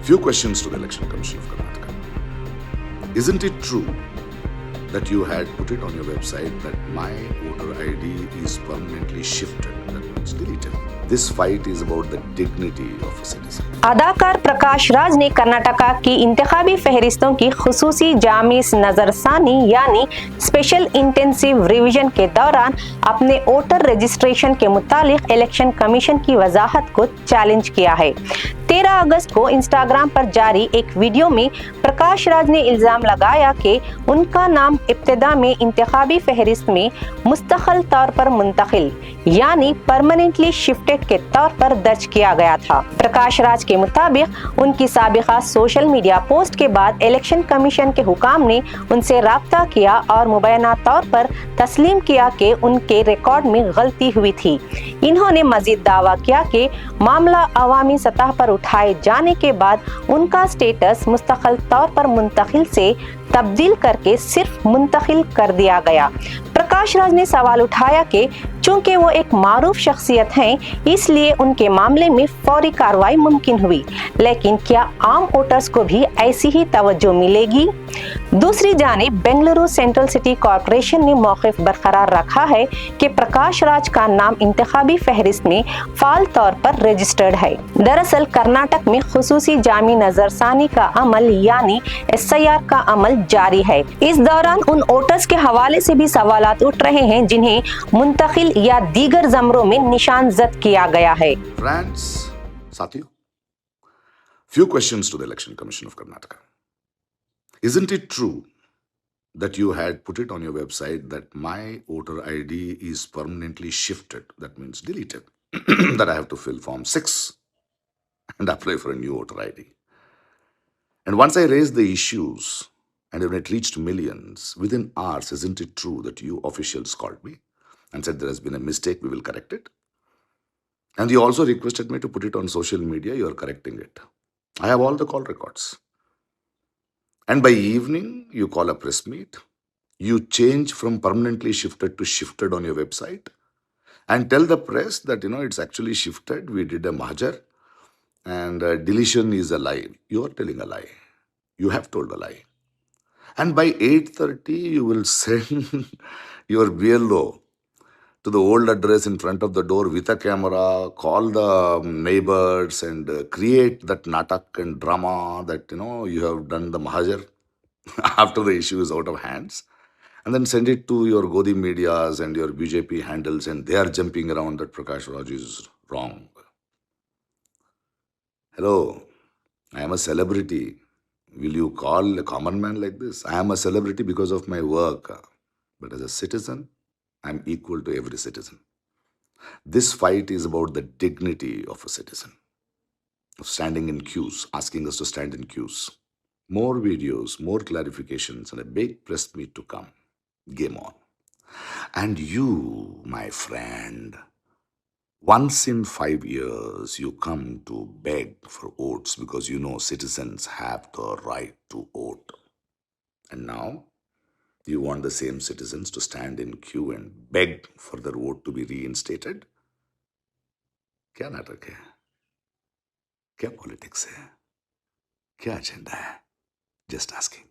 Few questions to the Election Commission of Karnataka. Isn't it true that you had put it on your website that my voter ID is permanently shifted, that means deleted? This fight is about the dignity of a citizen. اداکار پرکاش راج نے کرناٹکا کی انتخابی فہرستوں کی خصوصی جامع نظرثانی یعنی special انٹینسیو revision کے دوران اپنے ووٹر رجسٹریشن کے متعلق الیکشن کمیشن کی وضاحت کو چیلنج کیا ہے۔ 13 اگست کو انسٹاگرام پر جاری ایک ویڈیو میں پرکاش راج نے الزام لگایا کہ ان کا نام ابتدا میں انتخابی فہرست میں مستقل طور پر منتقل یعنی پرماننٹلی شفٹڈ کے طور پر درج کیا گیا تھا۔ پرکاش راج کے مطابق ان کی سابقہ سوشل میڈیا پوسٹ کے بعد الیکشن کمیشن کے حکام نے ان سے رابطہ کیا اور مبینہ طور پر تسلیم کیا کہ ان کے ریکارڈ میں غلطی ہوئی تھی۔ انہوں نے مزید دعویٰ کیا کہ معاملہ عوامی سطح پر اٹھائے جانے کے بعد ان کا اسٹیٹس مستقل طور پر منتقل سے تبدیل کر کے صرف منتقل کر دیا گیا۔ پرکاش راج نے سوال اٹھایا کہ چونکہ وہ ایک معروف شخصیت ہیں اس لیے ان کے معاملے میں فوری کارروائی ممکن ہوئی، لیکن کیا عام ووٹرز کو بھی ایسی ہی توجہ ملے گی؟ دوسری جانب بنگلورو سینٹرل سٹی کارپوریشن نے موقف برقرار رکھا ہے کہ پرکاش راج کا نام انتخابی فہرست میں فعال طور پر رجسٹرڈ ہے۔ دراصل کرناٹک میں خصوصی جامع نظرثانی کا عمل یعنی ECI کا عمل جاری ہے۔ اس دوران ان ووٹرز کے حوالے سے بھی سوالات اٹھ رہے ہیں جنہیں منتقل یا دیگر زمروں میں نشان زد کیا گیا ہے۔ Friends, ساتھیو, few questions to the Election Commission of Karnataka. Isn't it true that you had put it on your website that my voter ID is permanently shifted, that means deleted, that I have to fill Form 6 and apply for a new voter ID? And once I raised the issues and when it reached millions, within hours, isn't it true that you officials called me and said there has been a mistake, we will correct it? And you also requested me to put it on social media, you are correcting it. I have all the call records. And by evening, you call a press meet, you change from permanently shifted to shifted on your website and tell the press that, it's actually shifted, we did a merger and deletion is a lie. You are telling a lie. You have told a lie. And by 8:30, you will send your BLO to the old address in front of the door with a camera, call the neighbors and create that natak and drama that, you have done the mahajar after the issue is out of hands. And then send it to your Godi medias and your BJP handles and they are jumping around that Prakash Raj is wrong. Hello, I am a celebrity. Will you call a common man like this? I am a celebrity because of my work. But as a citizen, I am equal to every citizen. This fight is about the dignity of a citizen, of standing in queues, asking us to stand in queues. More videos, more clarifications, and a big press meet to come. Game on. And you, my friend, once in 5 years, you come to beg for votes because you know citizens have the right to vote. And now, you want the same citizens to stand in queue and beg for their vote to be reinstated? क्या नाटक है? क्या politics है? क्या agenda है? Just asking.